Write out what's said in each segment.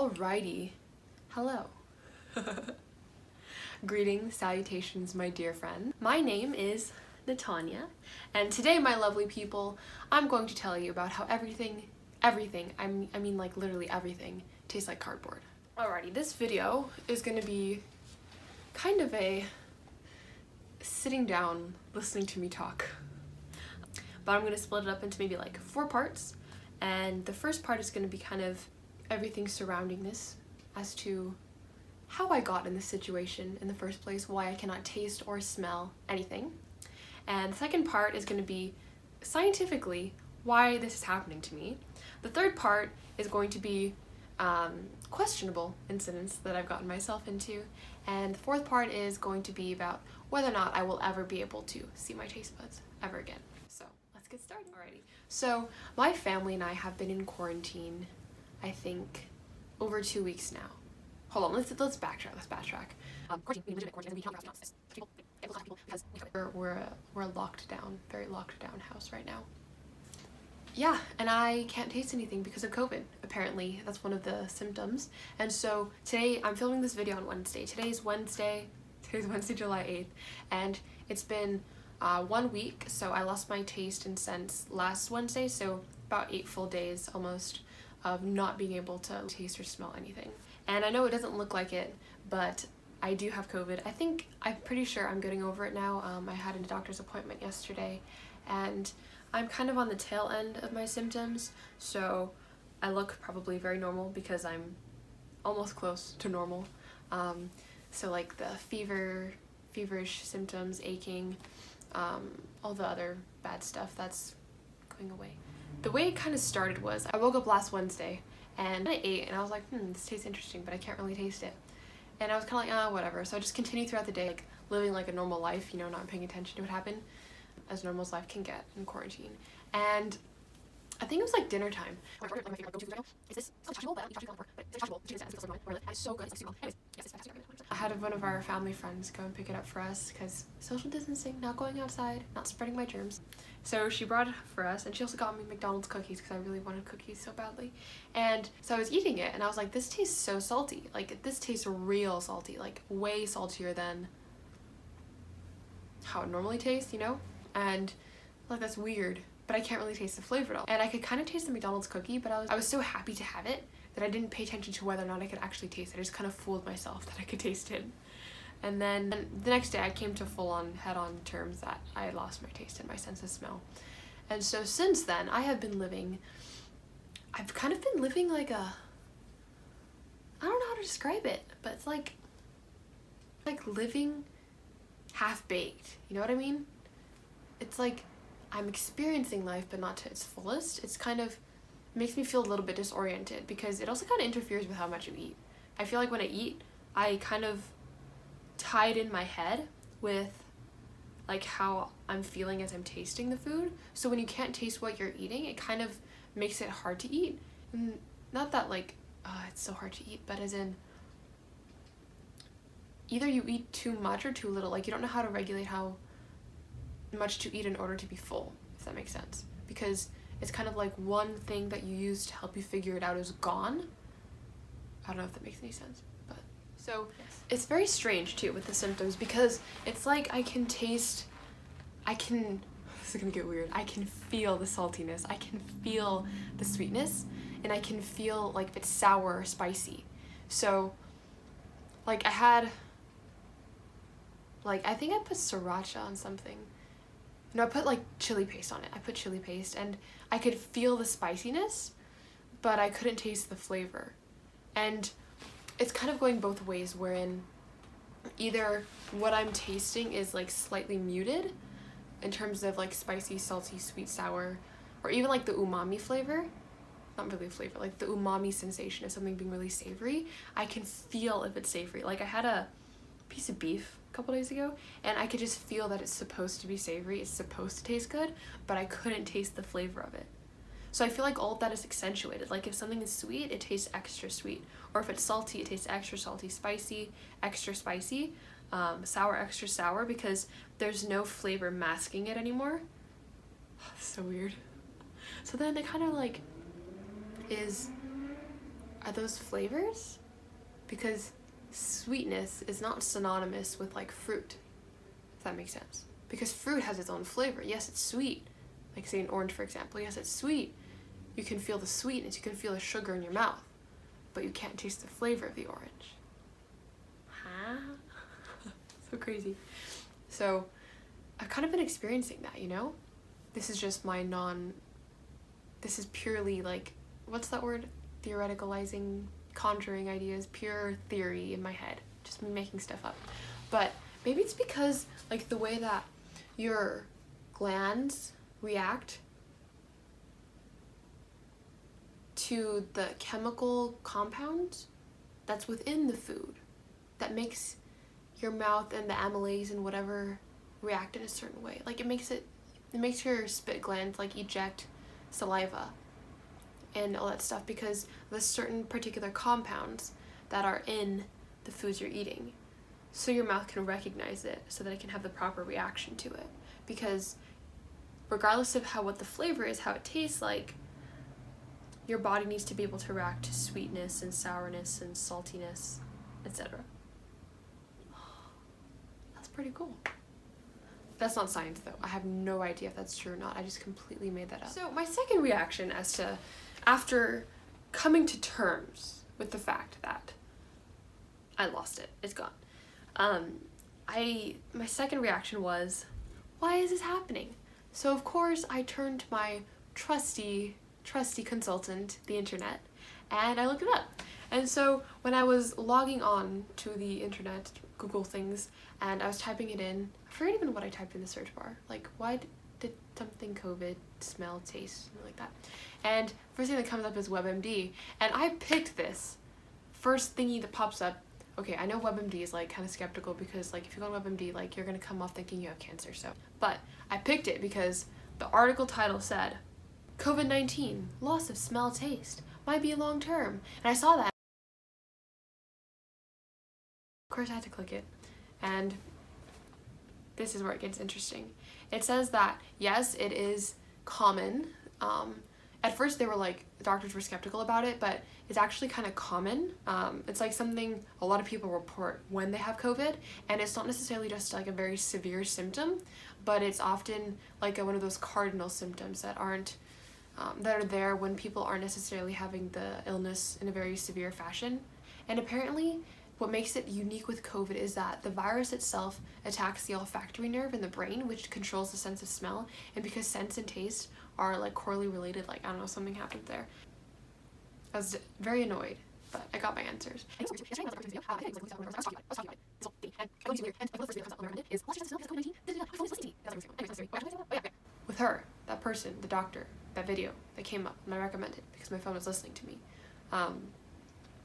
Alrighty, hello. Greetings, salutations, my dear friend. My name is Natanya, and today, my lovely people, I'm going to tell you about how everything, I mean like literally everything, tastes like cardboard. Alrighty, this video is gonna be kind of a sitting down, listening to me talk. But I'm gonna split it up into maybe like 4 parts, and the first part is gonna be kind of everything surrounding this as to how I got in this situation in the first place, why I cannot taste or smell anything. And the second part is going to be scientifically why this is happening to me. The third part is going to be questionable incidents that I've gotten myself into. And the fourth part is going to be about whether or not I will ever be able to see my taste buds ever again. So let's get started already. So my family and I have been in quarantine, I think, over 2 weeks now. Hold on, let's backtrack. We're a locked down, very locked down house right now. Yeah, and I can't taste anything because of COVID. Apparently, that's one of the symptoms. And so today, I'm filming this video on Wednesday. Today's Wednesday, July 8th, and it's been 1 week, so I lost my taste and sense last Wednesday, so about 8 full days almost of not being able to taste or smell anything. And I know it doesn't look like it, but I do have COVID. I'm pretty sure I'm getting over it now. I had a doctor's appointment yesterday, and I'm kind of on the tail end of my symptoms, so I look probably very normal because I'm almost close to normal. So like the feverish symptoms, aching, all the other bad stuff, that's going away. The way it kind of started was I woke up last Wednesday and I ate and I was like, this tastes interesting, but I can't really taste it. And I was kind of like, whatever. So I just continued throughout the day, like living like a normal life, not paying attention to what happened, as normal as life can get in quarantine. And I think it was like dinner time. I had one of our family friends go and pick it up for us because social distancing, not going outside, not spreading my germs. So she brought it for us, and she also got me McDonald's cookies because I really wanted cookies so badly. And so I was eating it, and I was like, this tastes so salty. Like, this tastes real salty, like way saltier than how it normally tastes, And like, that's weird, but I can't really taste the flavor at all. And I could kind of taste the McDonald's cookie, but I was so happy to have it that I didn't pay attention to whether or not I could actually taste it. I just kind of fooled myself that I could taste it. And then the next day I came to full-on head-on terms that I had lost my taste and my sense of smell. And so since then I've kind of been living like I don't know how to describe it, but it's like living half-baked, you know what I mean? It's like I'm experiencing life but not to its fullest. It's kind of makes me feel a little bit disoriented because it also kind of interferes with how much you eat. I feel like when I eat, I kind of tied in my head with like how I'm feeling as I'm tasting the food. So when you can't taste what you're eating, it kind of makes it hard to eat. And not that like it's so hard to eat, but as in either you eat too much or too little. Like you don't know how to regulate how much to eat in order to be full, if that makes sense. Because it's kind of like one thing that you use to help you figure it out is gone. I don't know if that makes any sense, but so it's very strange too with the symptoms because it's like this is gonna get weird. I can feel the saltiness, I can feel the sweetness, and I can feel like if it's sour or spicy. So like I think I put sriracha on something. No, I put like chili paste on it. I put chili paste and I could feel the spiciness, but I couldn't taste the flavor. And it's kind of going both ways, wherein either what I'm tasting is like slightly muted in terms of like spicy, salty, sweet, sour, or even like the umami flavor. Not really flavor, like the umami sensation of something being really savory. I can feel if it's savory. Like I had a piece of beef a couple days ago and I could just feel that it's supposed to be savory, it's supposed to taste good, but I couldn't taste the flavor of it. So I feel like all of that is accentuated. Like if something is sweet, it tastes extra sweet, or if it's salty, it tastes extra salty, spicy, extra spicy, sour, extra sour, because there's no flavor masking it anymore. So weird. So then it kind of like is are those flavors? Because sweetness is not synonymous with like fruit, if that makes sense. Because fruit has its own flavor. Yes, it's sweet. Like say an orange, for example. Yes, it's sweet. You can feel the sweetness, you can feel the sugar in your mouth, but you can't taste the flavor of the orange. Huh? So crazy. So I've kind of been experiencing that, you know? This is just my this is purely like, what's that word? Theoreticalizing, conjuring ideas, pure theory in my head. Just me making stuff up. But maybe it's because like the way that your glands react to the chemical compounds that's within the food that makes your mouth and the amylase and whatever react in a certain way. Like it makes your spit glands like eject saliva and all that stuff because there's certain particular compounds that are in the foods you're eating. So your mouth can recognize it so that it can have the proper reaction to it. Because regardless of what the flavor is, how it tastes like, your body needs to be able to react to sweetness and sourness and saltiness, etc. That's pretty cool. That's not science though. I have no idea if that's true or not. I just completely made that up. So my second reaction after coming to terms with the fact that I lost it, it's gone. My second reaction was, why is this happening? So of course I turned to my trusty consultant, the internet, and I looked it up. And so when I was logging on to the internet, Google things, and I was typing it in, I forget even what I typed in the search bar. Like, why did something COVID smell, taste, something like that. And first thing that comes up is WebMD, and I picked this first thingy that pops up. Okay, I know WebMD is like kind of skeptical because like if you go on WebMD, like you're gonna come off thinking you have cancer. So, but I picked it because the article title said, COVID-19, loss of smell, taste, might be long term. And I saw that. Of course I had to click it, and this is where it gets interesting. It says that yes, it is common. At first they were like, doctors were skeptical about it, but it's actually kind of common. It's like something a lot of people report when they have COVID, and it's not necessarily just like a very severe symptom, but it's often like one of those cardinal symptoms that are there when people aren't necessarily having the illness in a very severe fashion. And apparently what makes it unique with COVID is that the virus itself attacks the olfactory nerve in the brain, which controls the sense of smell. And because sense and taste are like correlated related, like I don't know, something happened there. I was very annoyed, but I got my answers. With her, that person, the doctor, that video that came up, and I recommended because my phone was listening to me,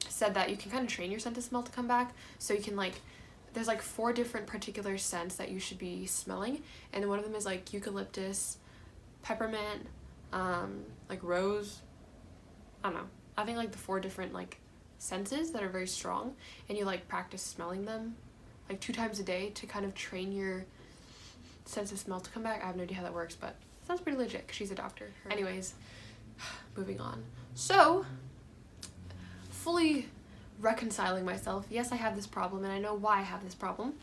said that you can kind of train your sense of smell to come back. So you can like, there's like 4 different particular scents that you should be smelling, and one of them is like eucalyptus, peppermint, like rose. I don't know. I think like the 4 different like senses that are very strong, and you like practice smelling them like 2 times a day to kind of train your sense of smell to come back. I have no idea how that works, but it sounds pretty legit because she's a doctor. Anyways, moving on. So, fully reconciling myself, yes, I have this problem and I know why I have this problem.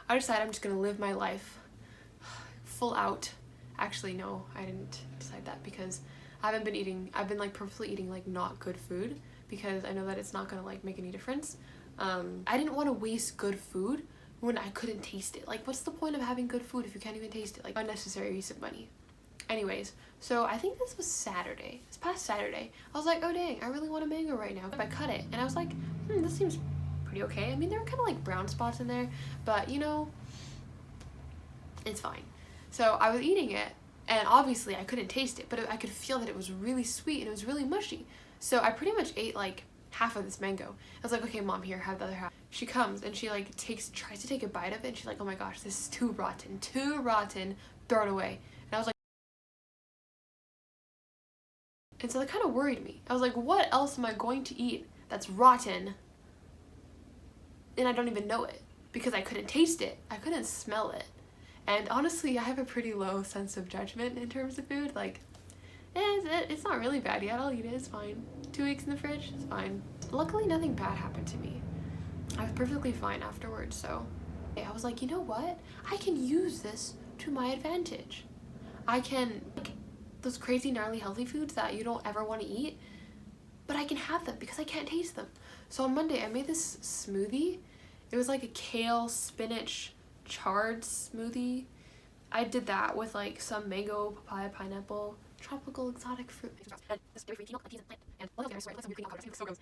I decided I'm just gonna live my life full out. Actually, no, I didn't decide that because I've been like purposely eating like not good food because I know that it's not gonna like make any difference. I didn't want to waste good food when I couldn't taste it. Like, what's the point of having good food if you can't even taste it? Like, unnecessary use of money. Anyways, so I think this was Saturday. This past Saturday, I was like, oh dang, I really want a mango right now. I cut it, and I was like, this seems pretty okay. I mean, there were kind of like brown spots in there, but you know, it's fine. So I was eating it, and obviously I couldn't taste it, but I could feel that it was really sweet and it was really mushy. So I pretty much ate like half of this mango. I was like, okay, mom, here, have the other half. She comes and she like tries to take a bite of it, and she's like, oh my gosh, this is too rotten, throw it away. And I was like, and so that kind of worried me. I was like, what else am I going to eat that's rotten and I don't even know it? Because I couldn't taste it, I couldn't smell it. And honestly, I have a pretty low sense of judgment in terms of food. Like, It's not really bad yet. I'll eat it. It's fine. 2 weeks in the fridge. It's fine. Luckily, nothing bad happened to me. I was perfectly fine afterwards, so I was like, you know what? I can use this to my advantage. I can, like, those crazy gnarly healthy foods that you don't ever want to eat, but I can have them because I can't taste them. So on Monday, I made this smoothie. It was like a kale, spinach, chard smoothie. I did that with like some mango, papaya, pineapple, tropical exotic fruit. And this dairy-free quinoa, appeasement plant, and all those like some weird green avocados. So gross.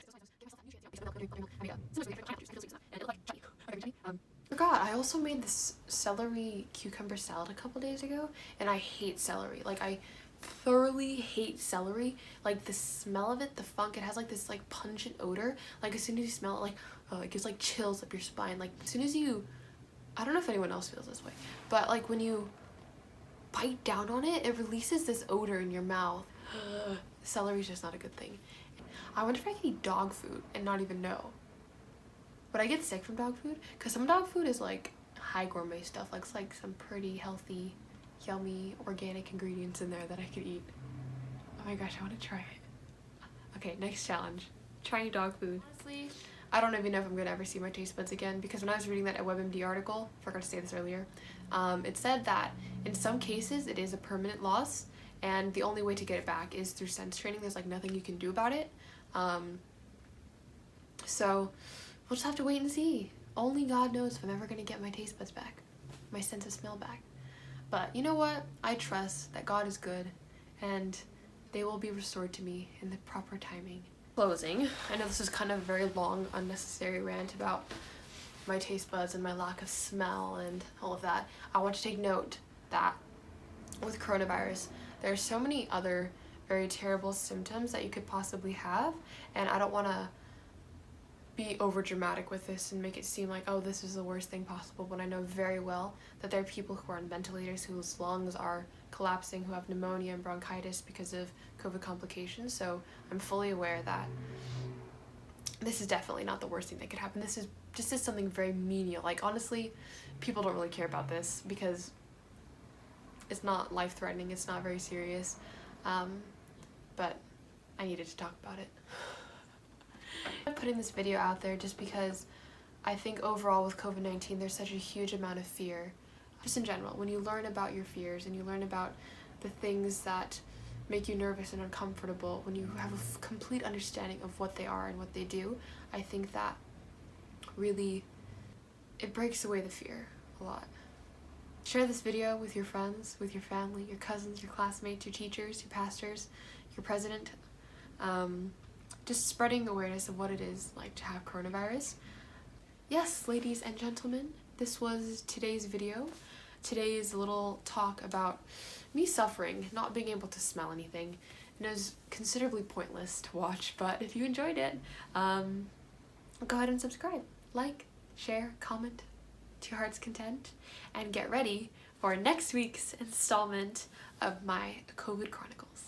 Forgot, I also made this celery cucumber salad a couple days ago, and I hate celery. Like, I thoroughly hate celery. Like, the smell of it, the funk, it has like this like pungent odor. Like, as soon as you smell it, like, oh, it gives like chills up your spine. Like, as soon as you, I don't know if anyone else feels this way, but like when you bite down on it, it releases this odor in your mouth. Celery's just not a good thing. I wonder if I could eat dog food and not even know. Would I get sick from dog food? Because some dog food is like high gourmet stuff. Like, it's like some pretty healthy, yummy, organic ingredients in there that I could eat. Oh my gosh, I want to try it. Okay, next challenge. Trying dog food. Honestly, I don't even know if I'm gonna ever see my taste buds again, because when I was reading that WebMD article, forgot to say this earlier, it said that in some cases it is a permanent loss, and the only way to get it back is through sense training. There's like nothing you can do about it. So we'll just have to wait and see. Only God knows if I'm ever gonna get my taste buds back, my sense of smell back. But you know what? I trust that God is good, and they will be restored to me in the proper timing. Closing, I know this is kind of a very long, unnecessary rant about my taste buds and my lack of smell and all of that. I want to take note that with coronavirus, there are so many other very terrible symptoms that you could possibly have, and I don't want to be over dramatic with this and make it seem like, oh, this is the worst thing possible, when I know very well that there are people who are on ventilators whose lungs are collapsing, who have pneumonia and bronchitis because of COVID complications. So I'm fully aware that this is definitely not the worst thing that could happen. This is something very menial. Like, honestly, people don't really care about this because it's not life-threatening, it's not very serious, but I needed to talk about it. I'm putting this video out there just because I think overall with COVID-19 there's such a huge amount of fear. Just in general, when you learn about your fears and you learn about the things that make you nervous and uncomfortable, when you have a complete understanding of what they are and what they do, I think that really, it breaks away the fear a lot. Share this video with your friends, with your family, your cousins, your classmates, your teachers, your pastors, your president. Just spreading awareness of what it is like to have coronavirus. Yes, ladies and gentlemen, this was today's video. Today's little talk about me suffering, not being able to smell anything. And it was considerably pointless to watch, but if you enjoyed it, go ahead and subscribe, like, share, comment to your heart's content, and get ready for next week's installment of my COVID Chronicles.